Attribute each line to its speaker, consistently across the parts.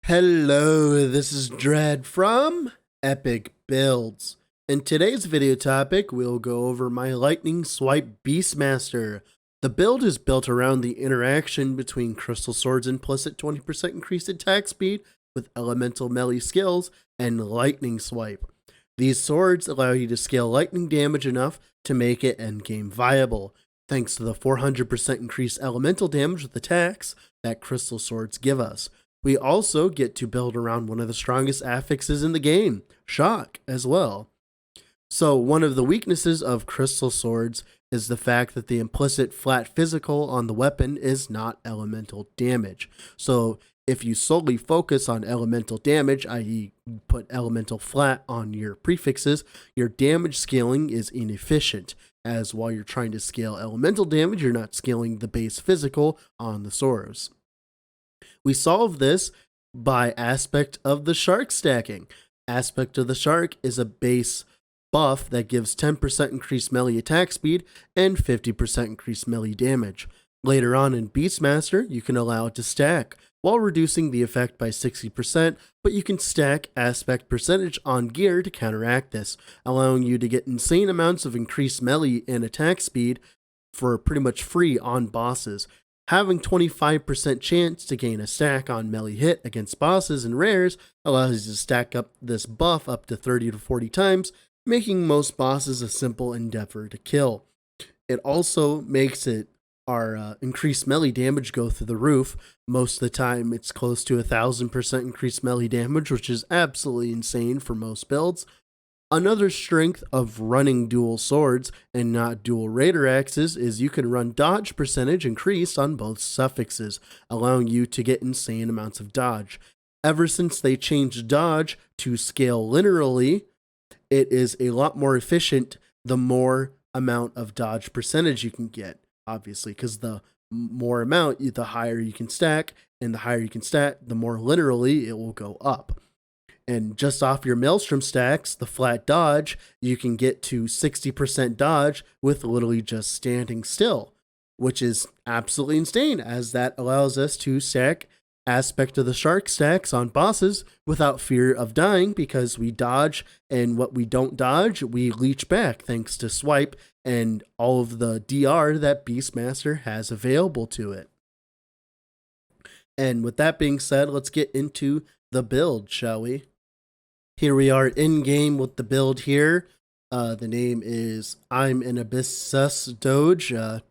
Speaker 1: Hello, this is Dread from Epic Builds. In today's video topic, we'll go over my Lightning Swipe Beastmaster. The build is built around the interaction between Crystal Sword's implicit 20% increased attack speed with elemental melee skills and Lightning Swipe. These swords allow you to scale lightning damage enough to make it endgame viable, thanks to the 400% increased elemental damage with attacks that Crystal Swords give us. We also get to build around one of the strongest affixes in the game, Shock, as well. So one of the weaknesses of Crystal Swords is the fact that the implicit flat physical on the weapon is not elemental damage. So if you solely focus on elemental damage, i.e. put elemental flat on your prefixes, your damage scaling is inefficient, as while you're trying to scale elemental damage, you're not scaling the base physical on the swords. We solve this by Aspect of the Shark stacking. Aspect of the Shark is a base buff that gives 10% increased melee attack speed and 50% increased melee damage. Later on in Beastmaster, you can allow it to stack, while reducing the effect by 60%, but you can stack aspect percentage on gear to counteract this, allowing you to get insane amounts of increased melee and attack speed for pretty much free on bosses. Having 25% chance to gain a stack on melee hit against bosses and rares allows you to stack up this buff up to 30 to 40 times, making most bosses a simple endeavor to kill. It also makes our increased melee damage go through the roof. Most of the time it's close to 1000% increased melee damage, which is absolutely insane for most builds. Another strength of running dual swords and not dual raider axes is you can run dodge percentage increased on both suffixes, allowing you to get insane amounts of dodge. Ever since they changed dodge to scale linearly, it is a lot more efficient the more amount of dodge percentage you can get, obviously, because the more amount, the higher you can stack, and the higher you can stack, the more linearly it will go up. And just off your Maelstrom stacks, the flat dodge, you can get to 60% dodge with literally just standing still, which is absolutely insane, as that allows us to stack Aspect of the Shark stacks on bosses without fear of dying, because we dodge, and what we don't dodge, we leech back thanks to Swipe and all of the DR that Beastmaster has available to it. And with that being said, let's get into the build, shall we? Here we are in game with the build here. The name is I'm an Abyssus Doge. I'm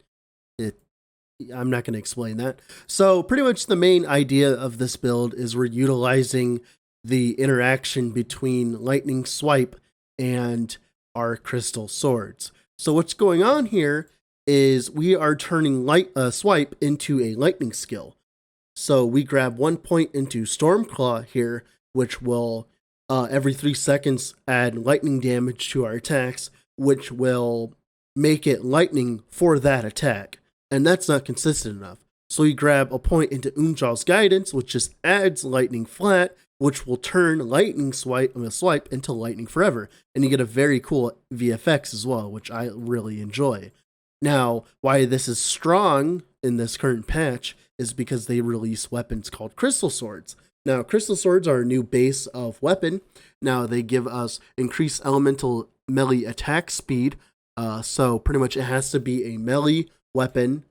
Speaker 1: not going to explain that. So pretty much the main idea of this build is we're utilizing the interaction between Lightning Swipe and our Crystal Swords. So what's going on here is we are turning Swipe into a lightning skill. So we grab 1 point into Stormclaw here, which will every 3 seconds add lightning damage to our attacks, which will make it lightning for that attack. And that's not consistent enough. So you grab a point into Umjal's Guidance, which just adds lightning flat, which will turn lightning swipe into lightning forever. And you get a very cool VFX as well, which I really enjoy. Now, why this is strong in this current patch is because they release weapons called Crystal Swords. Now, Crystal Swords are a new base of weapon. Now, they give us increased elemental melee attack speed. So pretty much it has to be a melee weapon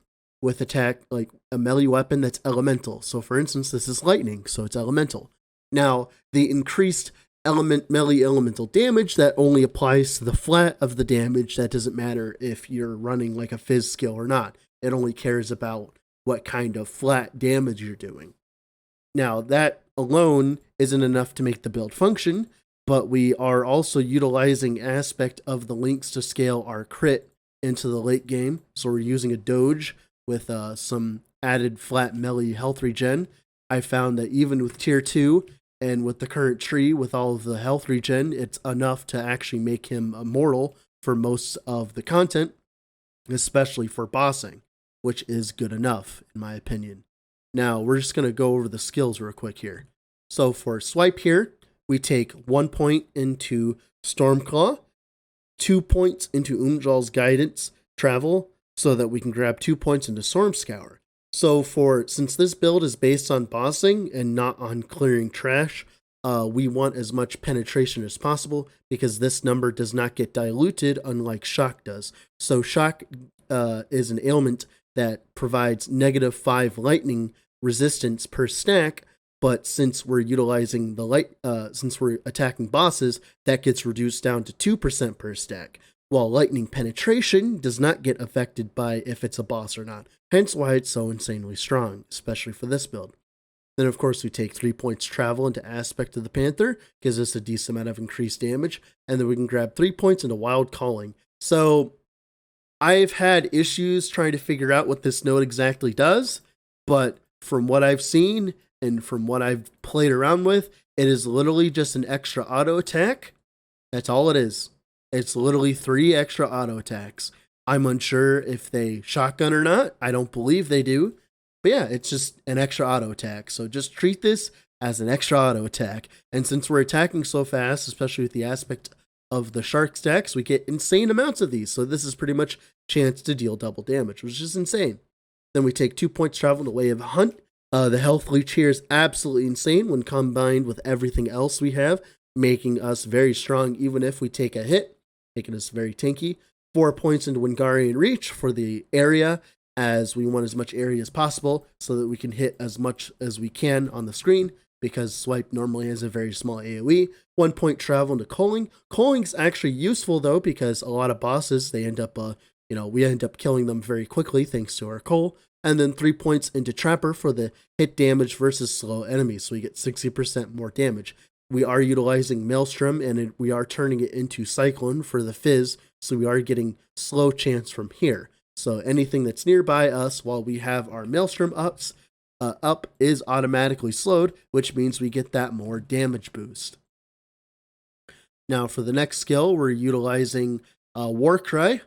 Speaker 1: with attack, like a melee weapon that's elemental. So for instance, this is lightning, so it's elemental. Now, the increased melee elemental damage, that only applies to the flat of the damage. That doesn't matter if you're running like a fizz skill or not. It only cares about what kind of flat damage you're doing. Now, that alone isn't enough to make the build function, but we are also utilizing Aspect of the links to scale our crit into the late game. So we're using a Doge with some added flat melee health regen. I found that even with tier 2 and with the current tree with all of the health regen, it's enough to actually make him immortal for most of the content, especially for bossing, which is good enough in my opinion. Now, we're just going to go over the skills real quick here. So for Swipe here, we take 1 point into Stormclaw, 2 points into Umjal's Guidance Travel, so that we can grab 2 points into Storm Scour. So since this build is based on bossing and not on clearing trash, we want as much penetration as possible because this number does not get diluted unlike shock does. So shock is an ailment that provides -5 lightning resistance per stack, but since we're utilizing since we're attacking bosses, that gets reduced down to 2% per stack. While lightning penetration does not get affected by if it's a boss or not, hence why it's so insanely strong, especially for this build. Then, of course, we take 3 points travel into Aspect of the Panther, gives us a decent amount of increased damage, and then we can grab 3 points into Wild Calling. So, I've had issues trying to figure out what this node exactly does, but from what I've seen and from what I've played around with, it is literally just an extra auto attack. That's all it is. It's literally 3 extra auto attacks. I'm unsure if they shotgun or not. I don't believe they do. But yeah, it's just an extra auto attack. So just treat this as an extra auto attack. And since we're attacking so fast, especially with the aspect of the shark stacks, we get insane amounts of these. So this is pretty much chance to deal double damage, which is insane. Then we take 2 points travel in the Way of Hunt. The health leech here is absolutely insane when combined with everything else we have, making us very strong even if we take a hit, making us very tanky. 4 points into Wingarian Reach for the area, as we want as much area as possible so that we can hit as much as we can on the screen, because Swipe normally has a very small AoE. 1 point travel into Culling. Culling's actually useful though, because a lot of bosses, they end up, we end up killing them very quickly thanks to our Cull. And then 3 points into Trapper for the hit damage versus slow enemies, so we get 60% more damage. We are utilizing Maelstrom, and we are turning it into Cyclone for the Fizz, so we are getting slow chance from here. So anything that's nearby us while we have our Maelstrom up is automatically slowed, which means we get that more damage boost. Now for the next skill, we're utilizing Warcry.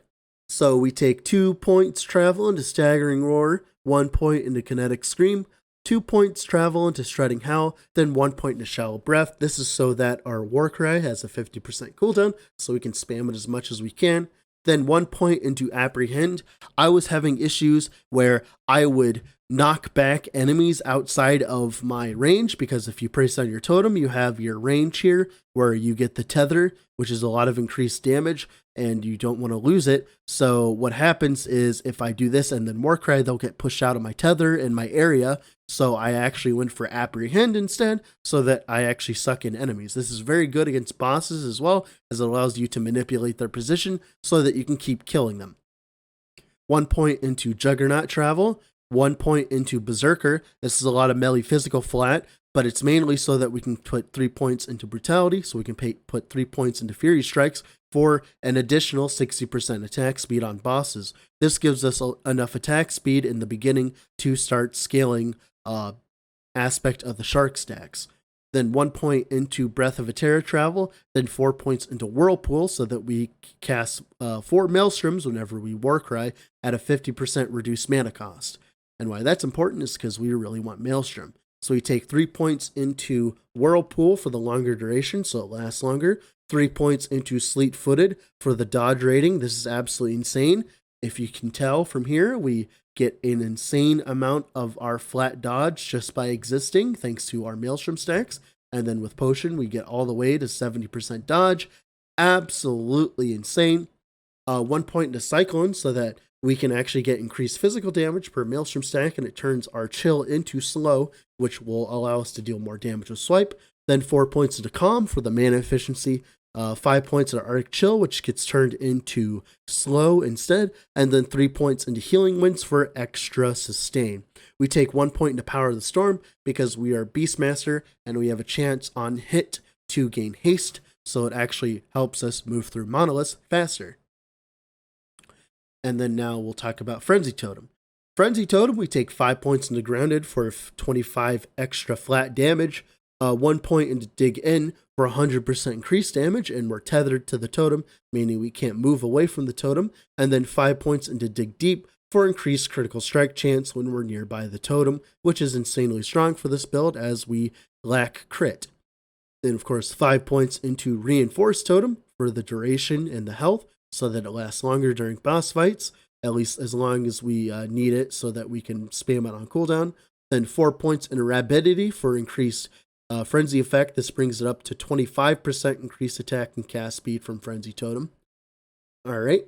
Speaker 1: So we take 2 points travel into Staggering Roar, 1 point into Kinetic Scream, 2 points travel into Shredding Howl, then 1 point into Shallow Breath. This is so that our Warcry has a 50% cooldown, so we can spam it as much as we can. Then 1 point into Apprehend. I was having issues where I would knock back enemies outside of my range, because if you place on your totem, you have your range here where you get the tether, which is a lot of increased damage, and you don't want to lose it. So what happens is if I do this and then Warcry, they'll get pushed out of my tether in my area. So I actually went for Apprehend instead, so that I actually suck in enemies. This is very good against bosses as well, as it allows you to manipulate their position so that you can keep killing them. 1 point into Juggernaut travel, 1 point into Berserker. This is a lot of melee physical flat, but it's mainly so that we can put 3 points into Brutality, so we can put 3 points into Fury Strikes for an additional 60% attack speed on bosses. This gives us enough attack speed in the beginning to start scaling aspect of the shark stacks. Then 1 point into Breath of a Terror travel, then 4 points into Whirlpool so that we cast 4 Maelstroms whenever we Warcry at a 50% reduced mana cost. And why that's important is because we really want Maelstrom. So we take 3 points into Whirlpool for the longer duration, so it lasts longer. 3 points into Sleet Footed for the dodge rating. This is absolutely insane. If you can tell from here, we get an insane amount of our flat dodge just by existing, thanks to our Maelstrom stacks. And then with Potion, we get all the way to 70% dodge. Absolutely insane. 1 point into Cyclone so that we can actually get increased physical damage per Maelstrom stack, and it turns our Chill into Slow, which will allow us to deal more damage with Swipe. Then 4 points into Calm for the mana efficiency. 5 points into Arctic Chill, which gets turned into Slow instead, and then 3 points into Healing Winds for extra sustain. We take 1 point into Power of the Storm because we are Beastmaster, and we have a chance on hit to gain haste, so it actually helps us move through monoliths faster. And then now we'll talk about Frenzy Totem. Frenzy Totem, we take 5 points into Grounded for 25 extra flat damage, 1 point into Dig In for 100% increased damage, and we're tethered to the totem, meaning we can't move away from the totem, and then 5 points into Dig Deep for increased critical strike chance when we're nearby the totem, which is insanely strong for this build as we lack crit. Then of course 5 points into Reinforced Totem for the duration and the health, so that it lasts longer during boss fights. at least as long as we need it so that we can spam it on cooldown. Then 4 points in Rapidity for increased Frenzy effect. This brings it up to 25% increased attack and cast speed from Frenzy Totem. Alright.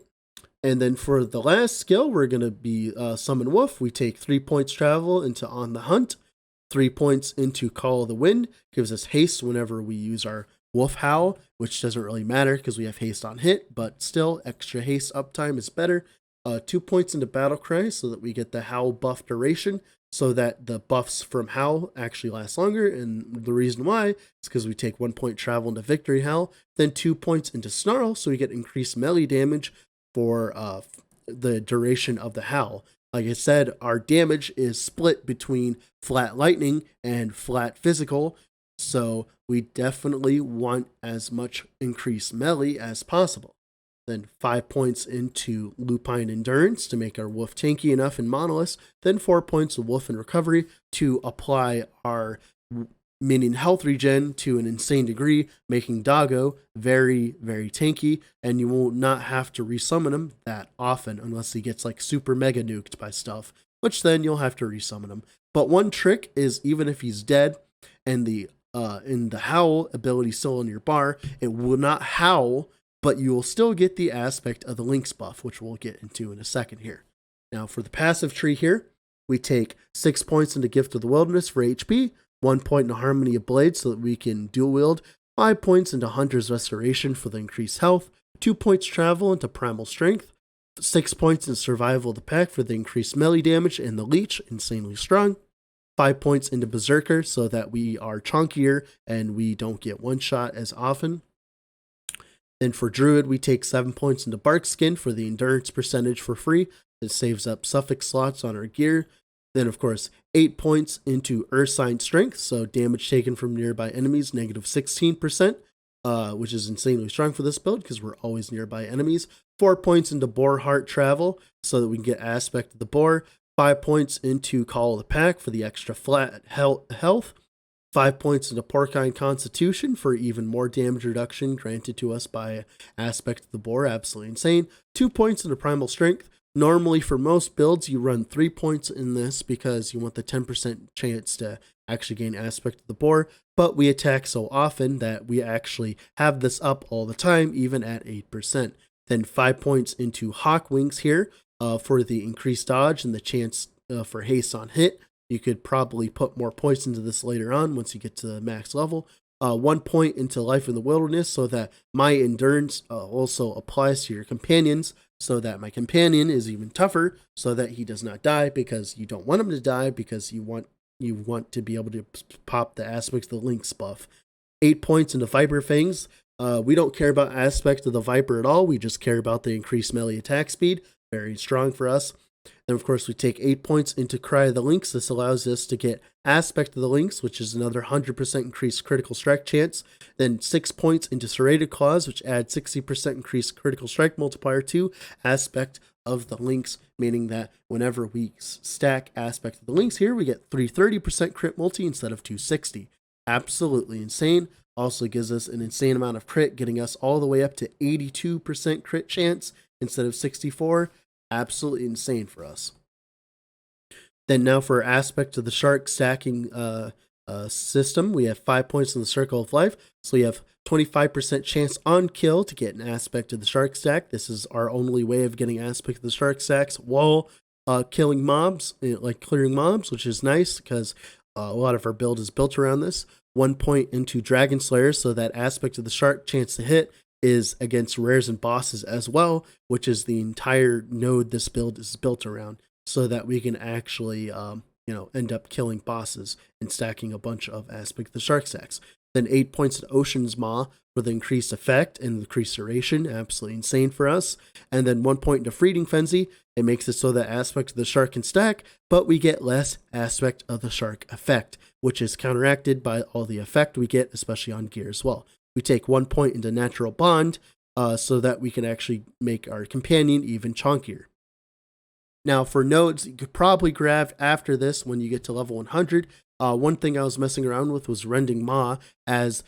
Speaker 1: And then for the last skill, we're going to be Summon Wolf. We take 3 points travel into On the Hunt. 3 points into Call of the Wind. Gives us haste whenever we use our Wolf Howl, which doesn't really matter because we have haste on hit, but still extra haste uptime is better. 2 points into Battle Cry so that we get the Howl buff duration, so that the buffs from Howl actually last longer. And the reason why is because we take 1 point travel into Victory Howl, then 2 points into Snarl, so we get increased melee damage for the duration of the Howl. Like I said, our damage is split between flat lightning and flat physical, so we definitely want as much increased melee as possible. Then 5 points into Lupine Endurance to make our Wolf tanky enough in Monolith. Then 4 points of Wolf and Recovery to apply our minion health regen to an insane degree, making Doggo very, very tanky, and you will not have to resummon him that often unless he gets like super mega nuked by stuff, which then you'll have to resummon him. But one trick is, even if he's dead and the in the Howl ability still on your bar, it will not howl, but you will still get the aspect of the Lynx buff, which we'll get into in a second here. Now for the passive tree here, we take 6 points into Gift of the Wilderness for HP, 1 point into Harmony of Blades so that we can dual wield, 5 points into Hunter's Restoration for the increased health, 2 points travel into Primal Strength, 6 points in Survival of the Pack for the increased melee damage, and the Leech, insanely strong, 5 points into Berserker so that we are chunkier and we don't get one shot as often. Then for Druid, we take 7 points into Bark Skin for the endurance percentage for free. It saves up suffix slots on our gear. Then, of course, 8 points into Earth Sign Strength, so damage taken from nearby enemies, negative 16%, which is insanely strong for this build because we're always nearby enemies. 4 points into Boar Heart Travel, so that we can get Aspect of the Boar. 5 points into Call of the Pack for the extra flat health. 5 points into Porcine Constitution for even more damage reduction granted to us by Aspect of the Boar, absolutely insane. 2 points into Primal Strength. Normally, for most builds, you run 3 points in this because you want the 10% chance to actually gain Aspect of the Boar, but we attack so often that we actually have this up all the time, even at 8%. Then 5 points into Hawk Wings here for the increased dodge and the chance for haste on hit. You could probably put more points into this later on once you get to the max level. 1 point into Life in the Wilderness so that my endurance also applies to your companions, so that my companion is even tougher, so that he does not die, because you don't want him to die, because you want to be able to pop the Aspect of the Lynx buff. 8 points into Viper Fangs. We don't care about Aspect of the Viper at all, we just care about the increased melee attack speed. Very strong for us. Then, of course, we take 8 points into Cry of the Lynx. This allows us to get Aspect of the Lynx, which is another 100% increased critical strike chance. Then 6 points into Serrated Claws, which adds 60% increased critical strike multiplier to Aspect of the Lynx, meaning that whenever we stack Aspect of the Lynx here, we get 330% crit multi instead of 260. Absolutely insane. Also gives us an insane amount of crit, getting us all the way up to 82% crit chance instead of 64. Absolutely insane for us. Then now for Aspect of the Shark stacking system, we have 5 points in the Circle of Life, so we have 25% chance on kill to get an Aspect of the Shark stack. This is our only way of getting Aspect of the Shark stacks while killing mobs, like clearing mobs, which is nice because a lot of our build is built around this. 1 point into Dragon Slayer, so that Aspect of the Shark chance to hit is against rares and bosses as well, which is the entire node this build is built around, so that we can actually end up killing bosses and stacking a bunch of Aspect of the Shark stacks. Then 8 points to Ocean's Maw for the increased effect and the increased duration, absolutely insane for us. And then 1 point into Freeding Frenzy. It makes it so that Aspect of the Shark can stack, but we get less Aspect of the Shark effect, which is counteracted by all the effect we get, especially on gear as well. We take 1 point into Natural Bond so that we can actually make our companion even chunkier. Now for nodes, you could probably grab after this when you get to level 100. One thing I was messing around with was Rending Maw, as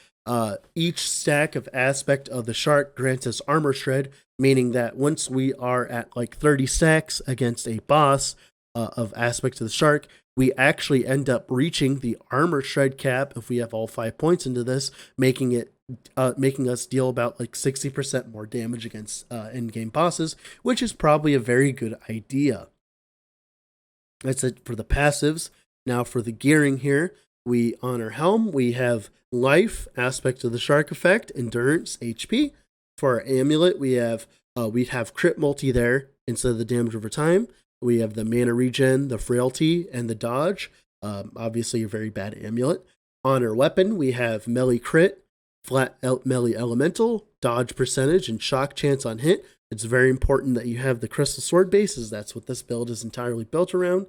Speaker 1: Each stack of aspect of the shark grants us armor shred, meaning that once we are at like 30 stacks against a boss of aspects of the shark, we actually end up reaching the armor shred cap if we have all 5 points into this, making us deal about like 60% more damage against in-game bosses, which is probably a very good idea. That's it for the passives. Now for the gearing here, we on our helm, we have life, aspect of the shark effect, endurance, HP. For our amulet, we'd have crit multi there instead of the damage over time. We have the mana regen, the frailty, and the dodge. Obviously a very bad amulet. On our weapon, we have melee crit, melee elemental, dodge percentage, and shock chance on hit. It's very important that you have the crystal sword base, as that's what this build is entirely built around.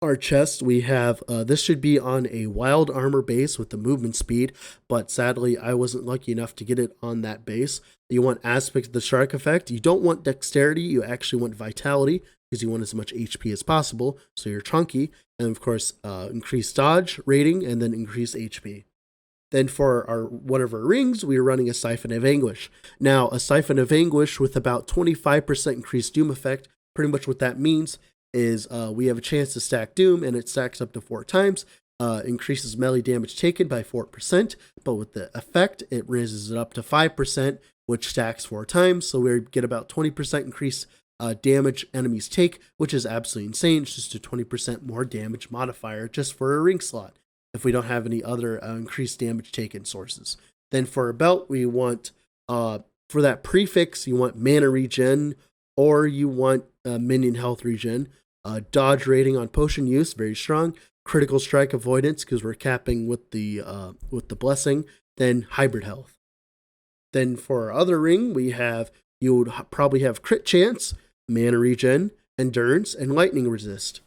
Speaker 1: Our chest, we have, this should be on a wild armor base with the movement speed, but sadly I wasn't lucky enough to get it on that base. You want aspect of the shark effect. You don't want dexterity, you actually want vitality, because you want as much HP as possible, so you're chunky. And of course, increased dodge rating, and then increased HP. Then for one of our rings, we are running a Siphon of Anguish. Now, a Siphon of Anguish with about 25% increased Doom effect, pretty much what that means is we have a chance to stack Doom, and it stacks up to 4 times, increases melee damage taken by 4%, but with the effect, it raises it up to 5%, which stacks 4 times, so we get about 20% increase damage enemies take, which is absolutely insane. It's just a 20% more damage modifier just for a ring slot, if we don't have any other increased damage taken sources. Then for a belt, we want, for that prefix, you want mana regen, or you want minion health regen. Dodge rating on potion use, very strong. Critical strike avoidance, because we're capping with the blessing. Then hybrid health. Then for our other ring, you would probably have crit chance, mana regen, endurance, and lightning resist.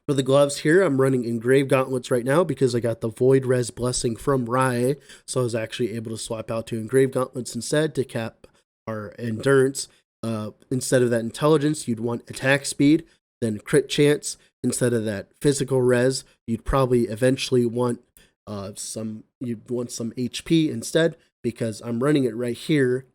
Speaker 1: For the gloves here, I'm running engraved gauntlets right now because I got the void res blessing from Rai, so I was actually able to swap out to engraved gauntlets instead to cap our endurance. Instead of that intelligence, you'd want attack speed, then crit chance. Instead of that physical res, you'd probably eventually want some HP instead, because I'm running it right here.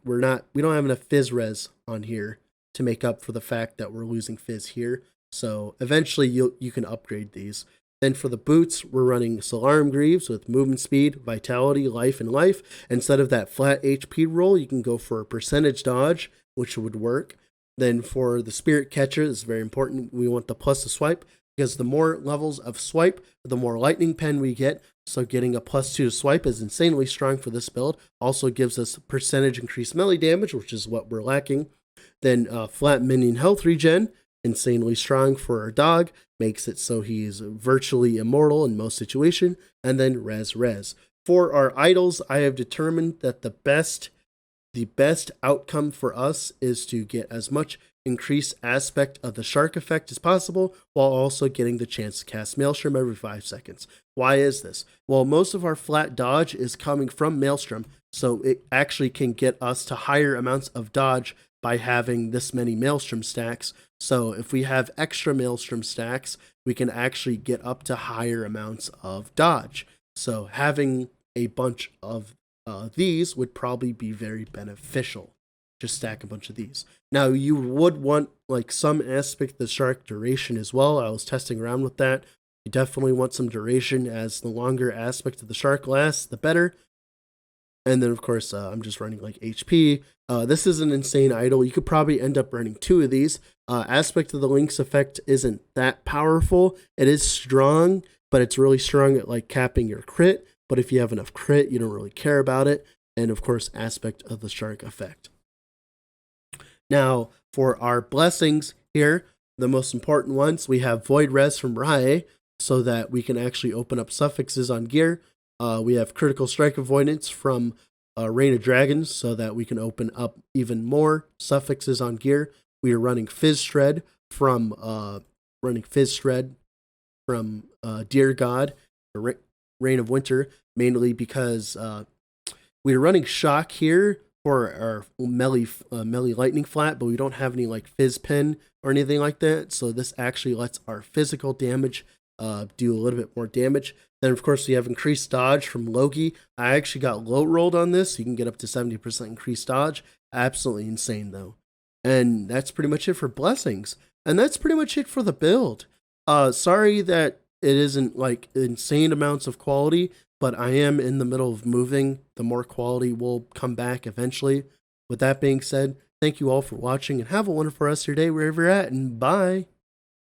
Speaker 1: We don't have enough fizz res on here to make up for the fact that we're losing fizz here. So eventually you can upgrade these. Then for the boots, we're running Solarum Greaves with movement speed, vitality, life, and life. Instead of that flat HP roll, you can go for a percentage dodge, which would work. Then for the Spirit Catcher, this is very important. We want the plus to swipe, because the more levels of swipe, the more lightning pen we get. So getting a +2 to swipe is insanely strong for this build. Also gives us percentage increased melee damage, which is what we're lacking. Then flat minion health regen, insanely strong for our dog, makes it so he's virtually immortal in most situations. And then res. For our idols, I have determined that the best outcome for us is to get as much increased aspect of the shark effect as possible, while also getting the chance to cast Maelstrom every 5 seconds. Why is this? Well, most of our flat dodge is coming from Maelstrom, so it actually can get us to higher amounts of dodge by having this many Maelstrom stacks. So if we have extra Maelstrom stacks, we can actually get up to higher amounts of dodge. So having a bunch of these would probably be very beneficial. Just stack a bunch of these. Now you would want like some aspect of the shark duration as well. I was testing around with that. You definitely want some duration, as the longer aspect of the shark lasts, the better. And then of course, I'm just running like HP. This is an insane idol. You could probably end up running 2 of these. Aspect of the Lynx effect isn't that powerful. It is strong, but it's really strong at like capping your crit. But if you have enough crit, you don't really care about it. And of course, aspect of the shark effect. Now, for our blessings here, the most important ones, we have Void Res from Rai, so that we can actually open up suffixes on gear. We have Critical Strike Avoidance from Reign of Dragons, so that we can open up even more suffixes on gear. We are running Fizz Shred from Dear God, Reign of Winter, mainly because we are running Shock here for our melee lightning flat, but we don't have any like fizz pen or anything like that. So this actually lets our physical damage do a little bit more damage. Then, of course, you have increased dodge from Loki. I actually got low rolled on this. You can get up to 70% increased dodge. Absolutely insane, though. And that's pretty much it for blessings. And that's pretty much it for the build. Sorry that it isn't like insane amounts of quality, but I am in the middle of moving. The more quality will come back eventually. With that being said, thank you all for watching and have a wonderful rest of your day wherever you're at, and bye.